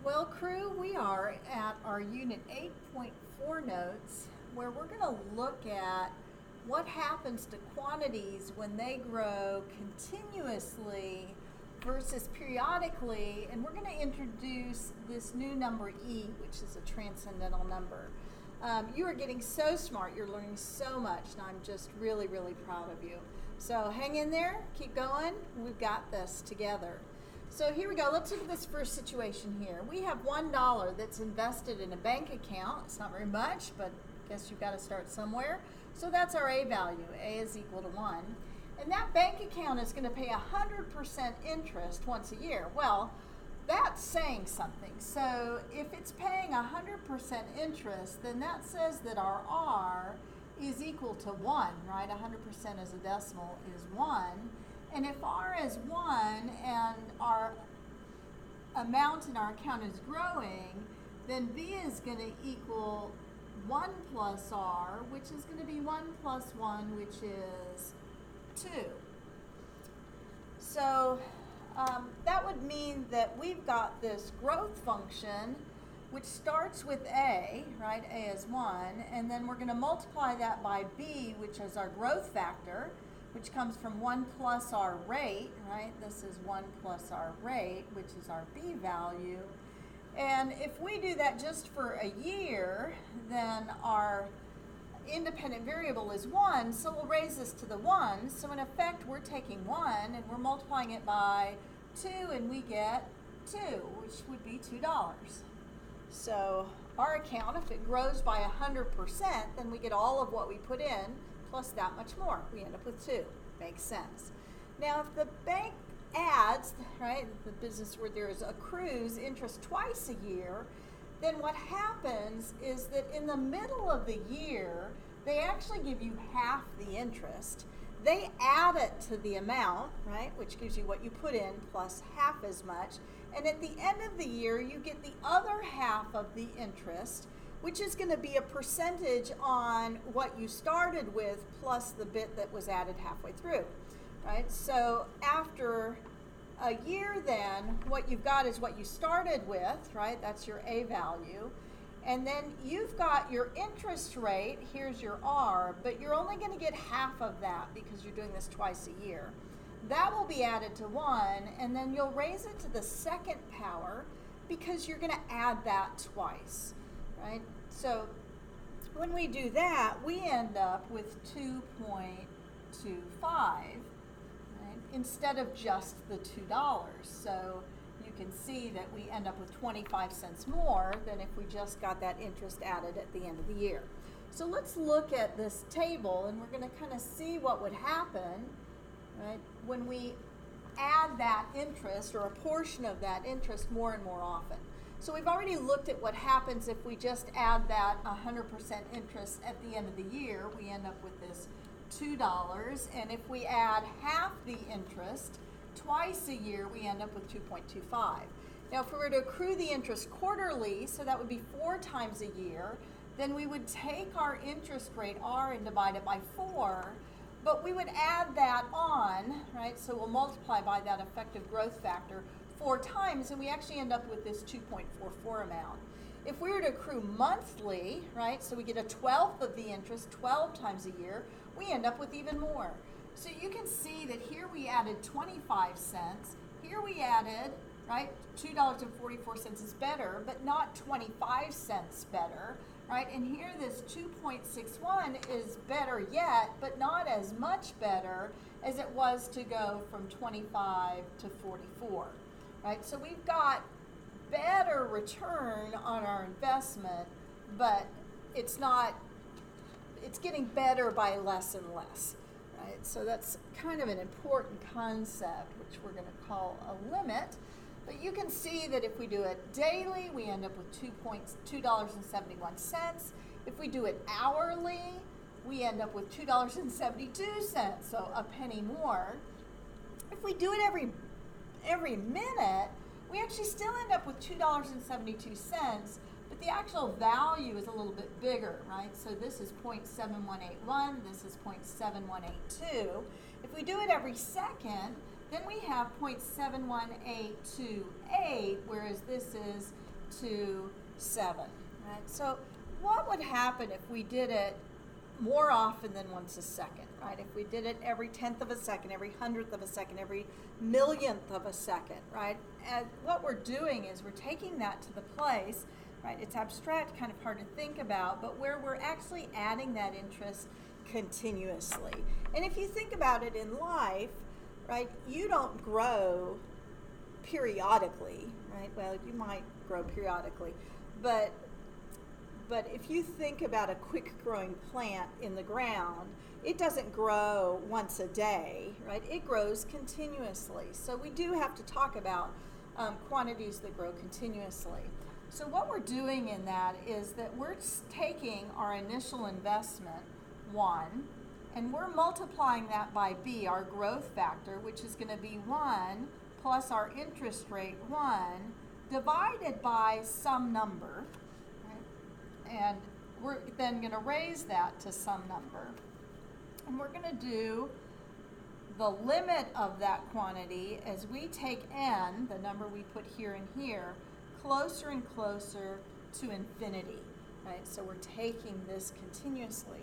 Well, crew, we are at our Unit 8.4 notes where we're going to look at what happens to quantities when they grow continuously versus periodically, and we're going to introduce this new number E, which is a transcendental number. You are getting so smart, you're learning so much, and I'm just really, really proud of you. So hang in there, keep going, we've got this together. So here we go. Let's look at this first situation here. We have $1 that's invested in a bank account. It's not very much, but I guess you've got to start somewhere. So that's our A value. A is equal to 1. And that bank account is going to pay 100% interest once a year. Well, that's saying something. So if it's paying 100% interest, then that says that our R is equal to 1, right? 100% as a decimal is 1. And if R is 1 and our amount in our account is growing, then B is going to equal 1 plus R, which is going to be 1 plus 1, which is 2. So that would mean that we've got this growth function, which starts with A, right? A is 1, and then we're going to multiply that by B, which is our growth factor, which comes from 1 plus our rate, right? This is 1 plus our rate, which is our B value. And if we do that just for a year, then our independent variable is 1, so we'll raise this to the 1. So in effect, we're taking 1 and we're multiplying it by 2, and we get 2, which would be $2. So our account, if it grows by 100%, then we get all of what we put in, plus that much more. We end up with 2. Makes sense. Now, if the bank adds, right, the business word there is accrues interest twice a year, then what happens is that in the middle of the year, they actually give you half the interest. They add it to the amount, right, which gives you what you put in plus half as much. And at the end of the year, you get the other half of the interest, which is going to be a percentage on what you started with plus the bit that was added halfway through, right? So after a year then, what you've got is what you started with, right? That's your A value. And then you've got your interest rate, here's your R, but you're only going to get half of that because you're doing this twice a year. That will be added to 1, and then you'll raise it to the second power because you're going to add that twice. Right? So when we do that, we end up with 2.25, right? Instead of just the $2. So you can see that we end up with 25 cents more than if we just got that interest added at the end of the year. So let's look at this table, and we're going to kind of see what would happen, right, when we add that interest or a portion of that interest more and more often. So we've already looked at what happens if we just add that 100% interest at the end of the year. We end up with this $2. And if we add half the interest twice a year, we end up with 2.25. Now, if we were to accrue the interest quarterly, so that would be 4 times a year, then we would take our interest rate, R, and divide it by 4. But we would add that on, right? So we'll multiply by that effective growth factor 4 times, and we actually end up with this 2.44 amount. If we were to accrue monthly, right, so we get a 1/12 of the interest 12 times a year, we end up with even more. So you can see that here we added 25 cents, here we added, right, $2.44 is better, but not 25 cents better, right? And here this 2.61 is better yet, but not as much better as it was to go from 25 to 44. Right? So we've got better return on our investment, but it's getting better by less and less. Right? So that's kind of an important concept, which we're going to call a limit. But you can see that if we do it daily, we end up with $2.71. If we do it hourly, we end up with $2.72, so a penny more. If we do it every minute, we actually still end up with $2.72, but the actual value is a little bit bigger, right? So this is 0.7181, this is 0.7182. If we do it every second, then we have 0.71828, whereas this is to 7, right? So what would happen if we did it more often than once a second, right? If we did it every 10th of a second, every 100th of a second, every millionth of a second, right? And what we're doing is we're taking that to the place, right? It's abstract, kind of hard to think about, but where we're actually adding that interest continuously. And if you think about it in life, right, you don't grow periodically, right? Well, you might grow periodically, but if you think about a quick growing plant in the ground, it doesn't grow once a day, right? It grows continuously. So we do have to talk about quantities that grow continuously. So what we're doing in that is that we're taking our initial investment, 1, and we're multiplying that by B, our growth factor, which is going to be 1 plus our interest rate, 1, divided by some number. And we're then going to raise that to some number. And we're going to do the limit of that quantity as we take n, the number we put here and here, closer and closer to infinity, right? So we're taking this continuously.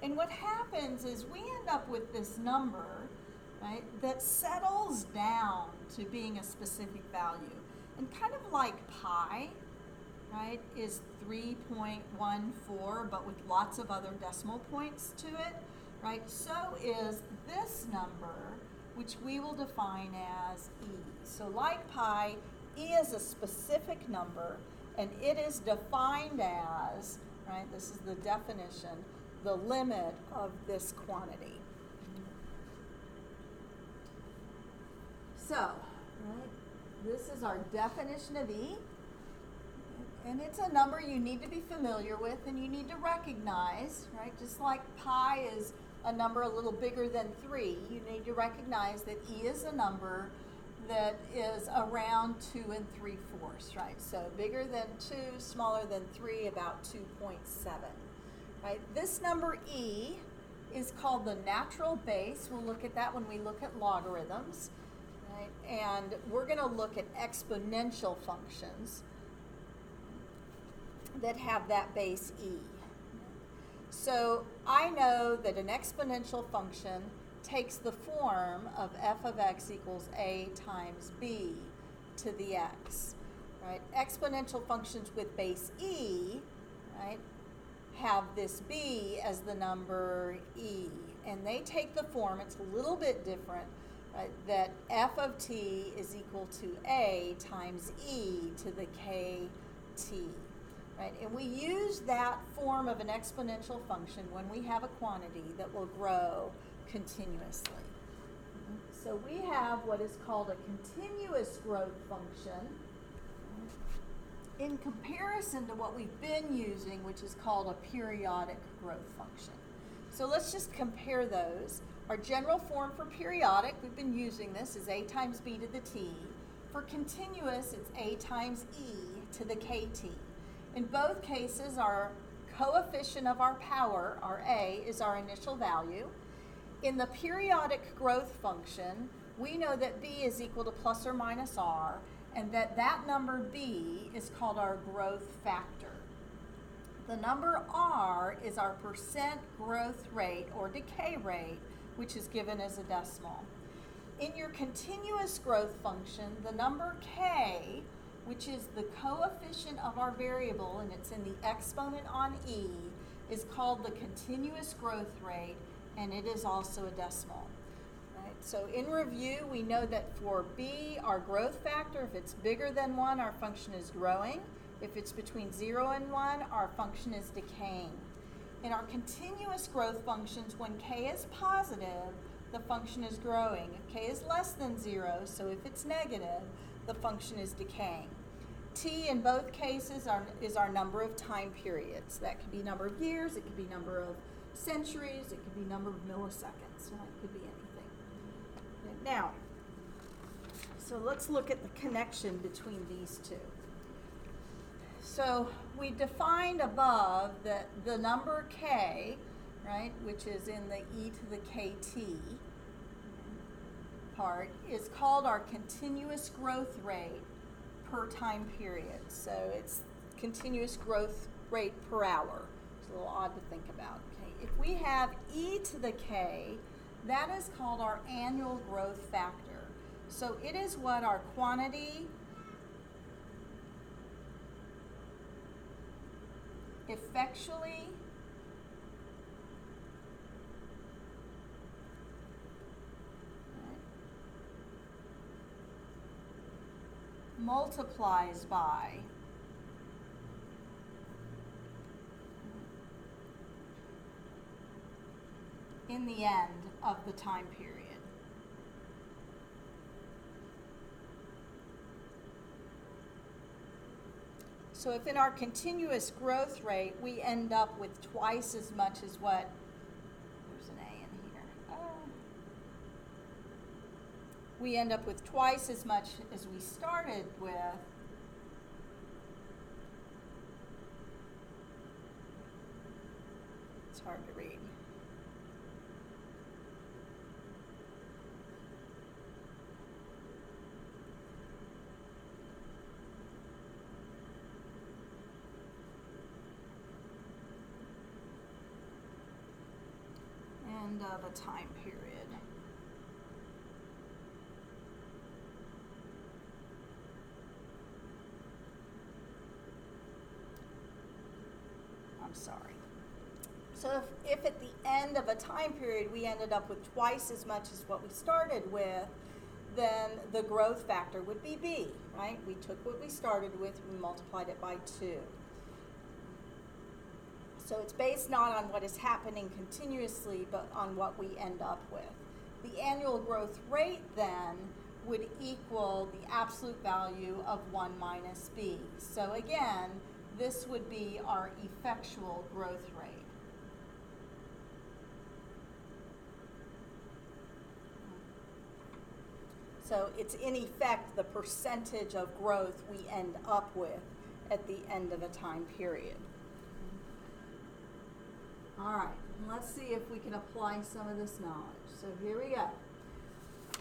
And what happens is we end up with this number, right, that settles down to being a specific value. And kind of like pi, right, is 3.14, but with lots of other decimal points to it, right? So is this number, which we will define as e. So like pi, e is a specific number, and it is defined as, right, this is the definition, the limit of this quantity. So, right, this is our definition of e. And it's a number you need to be familiar with and you need to recognize, right? Just like pi is a number a little bigger than 3, you need to recognize that e is a number that is around 2 3/4, right? So bigger than 2, smaller than 3, about 2.7, right? This number e is called the natural base. We'll look at that when we look at logarithms, right? And we're going to look at exponential functions that have that base e. So I know that an exponential function takes the form of f of x equals a times b to the x, right? Exponential functions with base e, right, have this b as the number e, and they take the form, it's a little bit different, right, that f of t is equal to a times e to the kt. Right? And we use that form of an exponential function when we have a quantity that will grow continuously. So we have what is called a continuous growth function in comparison to what we've been using, which is called a periodic growth function. So let's just compare those. Our general form for periodic, we've been using this, is a times b to the t. For continuous, it's a times e to the kt. In both cases, our coefficient of our power, our a, is our initial value. In the periodic growth function, we know that b is equal to plus or minus r, and that number b is called our growth factor. The number r is our percent growth rate or decay rate, which is given as a decimal. In your continuous growth function, the number k, which is the coefficient of our variable, and it's in the exponent on e, is called the continuous growth rate, and it is also a decimal. Right? So in review, we know that for b, our growth factor, if it's bigger than 1, our function is growing. If it's between 0 and 1, our function is decaying. In our continuous growth functions, when k is positive, the function is growing. If k is less than 0, so if it's negative, the function is decaying. T in both cases is our number of time periods. That could be number of years, it could be number of centuries, it could be number of milliseconds, it could be anything. Now, so let's look at the connection between these two. So we defined above that the number k, right, which is in the e to the kt part, is called our continuous growth rate per time period. So it's continuous growth rate per hour. It's a little odd to think about. Okay, if we have e to the k, that is called our annual growth factor. So it is what our quantity effectually multiplies by in the end of the time period. So if in our continuous growth rate we end up with twice as much as what, there's an A in here. We end up with twice as much as we started with, it's hard to read. End of a time period. I'm sorry. So if at the end of a time period we ended up with twice as much as what we started with, then the growth factor would be B, right? We took what we started with, we multiplied it by 2. So it's based not on what is happening continuously, but on what we end up with. The annual growth rate then would equal the absolute value of 1 minus B. So again, this would be our effectual growth rate. So it's in effect the percentage of growth we end up with at the end of a time period. All right, let's see if we can apply some of this knowledge. So here we go.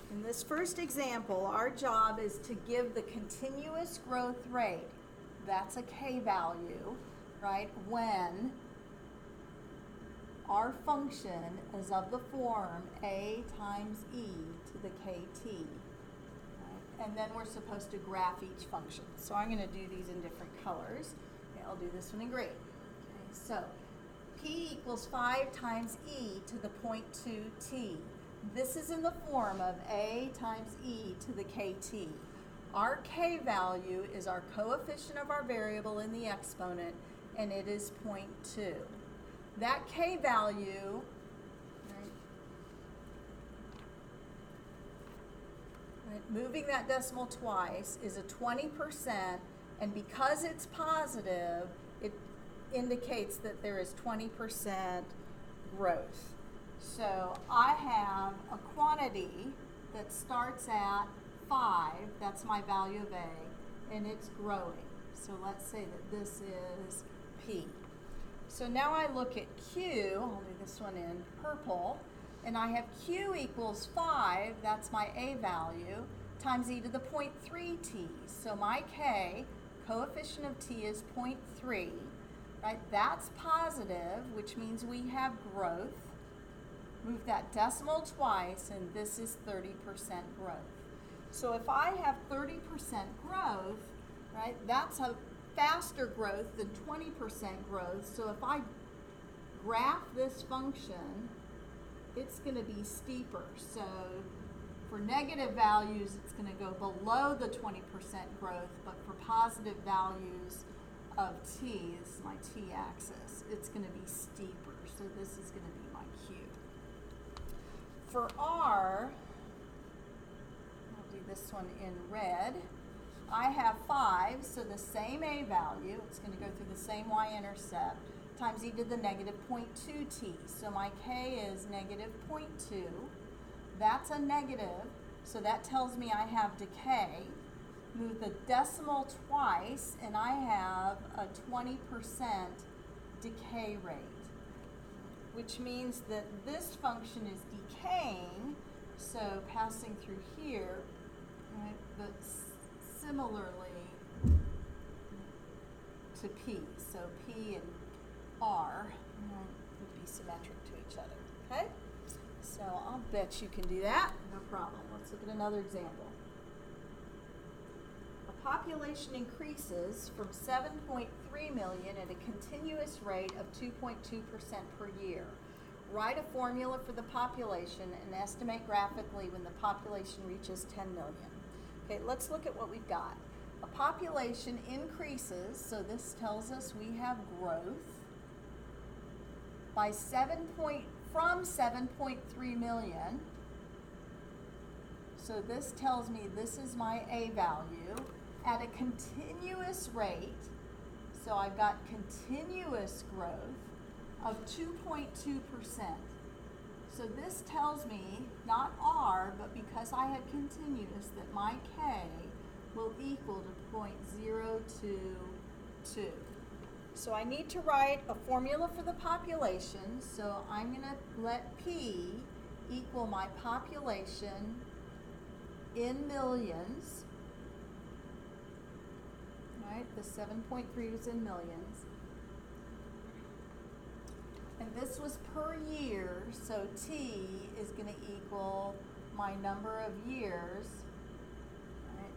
In this first example, our job is to give the continuous growth rate, that's a k value, right, when our function is of the form a times e to the kt. Right? And then we're supposed to graph each function. So I'm going to do these in different colors. Okay, I'll do this one in green. Okay, so P equals 5 times e to the 0.2t. This is in the form of a times e to the kt. Our k value is our coefficient of our variable in the exponent, and it is 0.2. That k value, moving that decimal twice, is a 20%, and because it's positive, it indicates that there is 20% growth. So I have a quantity that starts at 5, that's my value of A, and it's growing. So let's say that this is P. So now I look at Q, I'll do this one in purple, and I have Q equals 5, that's my A value, times e to the 0.3t. So my K, coefficient of t, is 0.3. Right, that's positive, which means we have growth. Move that decimal twice, and this is 30% growth. So if I have 30% growth, right, that's a faster growth than 20% growth. So if I graph this function, it's going to be steeper. So for negative values, it's going to go below the 20% growth, but for positive values of t, this is my t-axis, it's going to be steeper. So this is going to be my Q. For R, I'll do this one in red, I have 5, so the same A value, it's going to go through the same y-intercept, times e to the negative 0.2t. So my K is negative 0.2. That's a negative, so that tells me I have decay. Move the decimal twice, and I have a 20% decay rate, which means that this function is decaying, so passing through here, right, but similarly to P. So P and R would be symmetric to each other, okay? So I'll bet you can do that, no problem. Let's look at another example. A population increases from 7.3 million at a continuous rate of 2.2% per year. Write a formula for the population and estimate graphically when the population reaches 10 million. Okay, let's look at what we've got. A population increases, so this tells us we have growth by from 7.3 million. So this tells me this is my A value at a continuous rate. So I've got continuous growth of 2.2%. So this tells me, not R, but because I had continuous, that my K will equal to 0.022. So I need to write a formula for the population. So I'm going to let P equal my population in millions. Right, the 7.3 was in millions. And this was per year, so T is going to equal my number of years, right,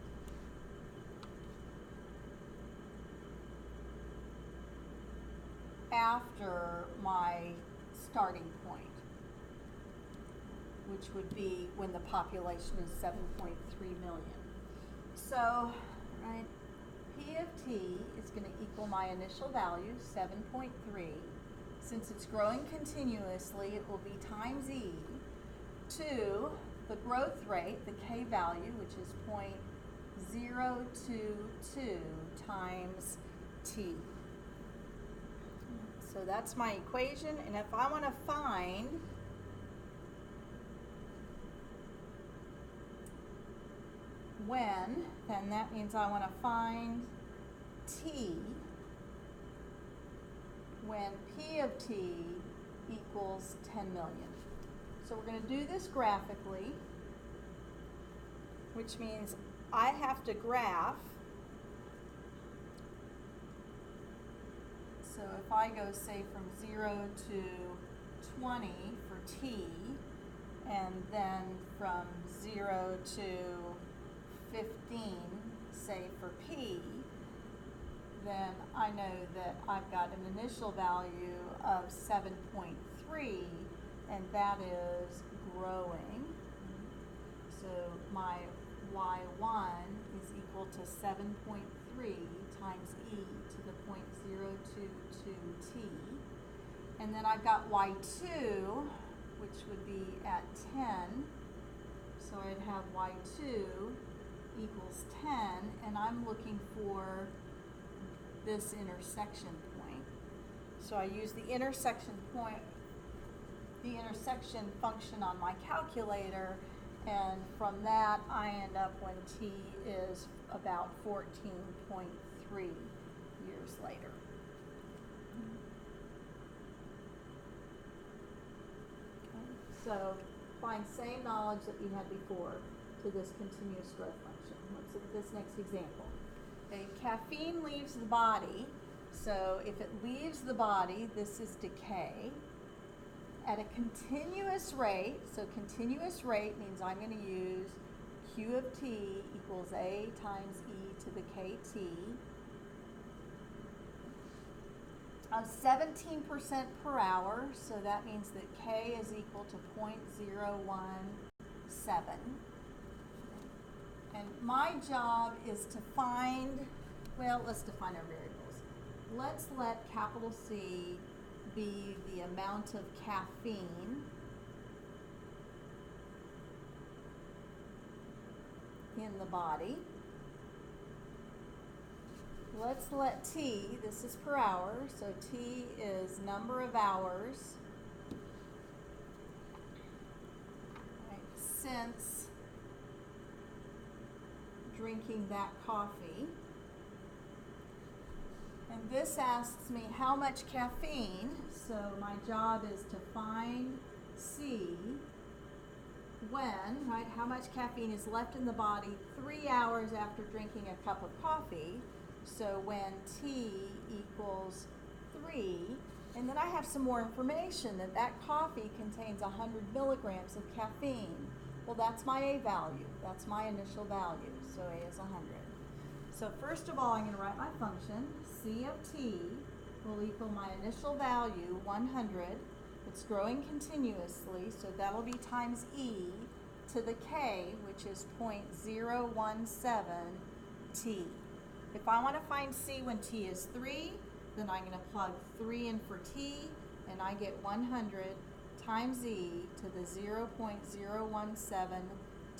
after my starting point, which would be when the population is 7.3 million. So, right, P of T is going to equal my initial value, 7.3. Since it's growing continuously, it will be times E to the growth rate, the K value, which is 0.022 times T. So that's my equation, and if I want to find when, then that means I want to find T when P of T equals 10 million. So we're going to do this graphically, which means I have to graph. So if I go, say, from 0 to 20 for T, and then from 0 to 15, say, for P, then I know that I've got an initial value of 7.3, and that is growing. So my Y1 is equal to 7.3 times E to the 0.022T. And then I've got Y2, which would be at 10. So I'd have Y2 equals 10, and I'm looking for this intersection point. So I use the intersection function on my calculator, and from that I end up when T is about 14.3 years later. Okay. So find same knowledge that we had before to this continuous growth function. Let's look at this next example. Okay, caffeine leaves the body, so if it leaves the body, this is decay. At a continuous rate, so continuous rate means I'm going to use Q of T equals A times E to the KT of 17% per hour, so that means that K is equal to 0.017. And my job is to find, well, let's define our variables. Let's let capital C be the amount of caffeine in the body. Let's let T, this is per hour, so T is number of hours, right, since drinking that coffee. And this asks me how much caffeine, so my job is to find C when, how much caffeine is left in the body 3 hours after drinking a cup of coffee. So when T equals 3, and then I have some more information that that coffee contains 100 milligrams of caffeine. Well, that's my A value. That's my initial value. So A is 100. So first of all, I'm going to write my function. C of T will equal my initial value, 100. It's growing continuously, so that'll be times E to the K, which is 0.017 T. If I want to find C when T is 3, then I'm going to plug 3 in for T, and I get 100 times E to the 0.017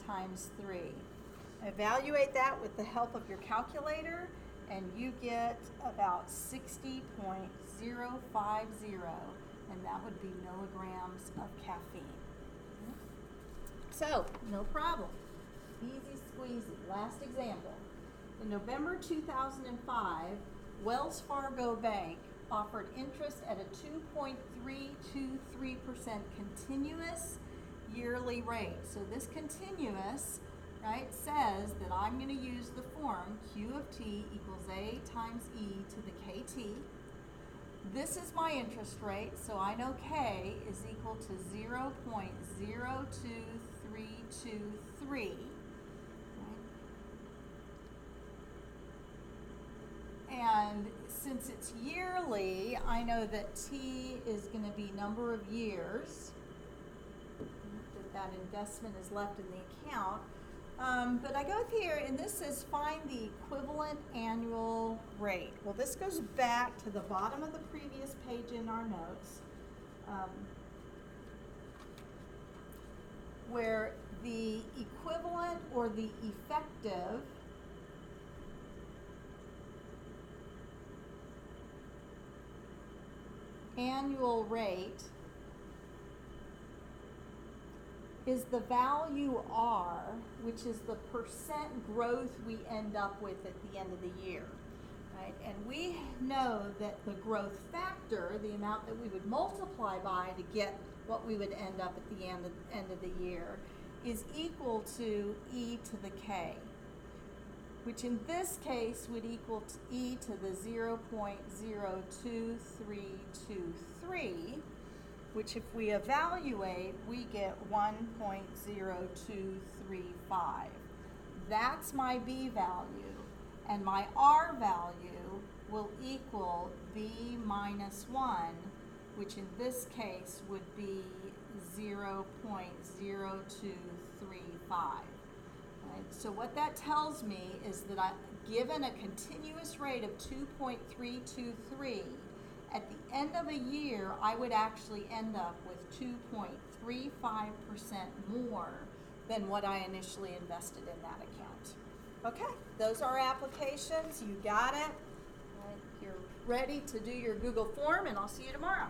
times 3. Evaluate that with the help of your calculator, and you get about 60.050, and that would be milligrams of caffeine. So, no problem. Easy squeezy. Last example. In November 2005, Wells Fargo Bank offered interest at a 2.323% continuous yearly rate. So this continuous, right, says that I'm going to use the form Q of T equals A times E to the KT. This is my interest rate, so I know K is equal to 0.02323. And since it's yearly, I know that T is going to be number of years that investment is left in the account. But I go here, and this says find the equivalent annual rate. Well, this goes back to the bottom of the previous page in our notes, where the equivalent or the effective annual rate is the value R, which is the percent growth we end up with at the end of the year, right? And we know that the growth factor, the amount that we would multiply by to get what we would end up at the end of the year, is equal to E to the K, which in this case would equal to E to the 0.02323, which if we evaluate, we get 1.0235. That's my B value, and my R value will equal B minus 1, which in this case would be 0.0235. Right? So what that tells me is that given a continuous rate of 2.323, at the end of a year, I would actually end up with 2.35% more than what I initially invested in that account. Okay, those are applications. You got it. You're ready to do your Google form, and I'll see you tomorrow.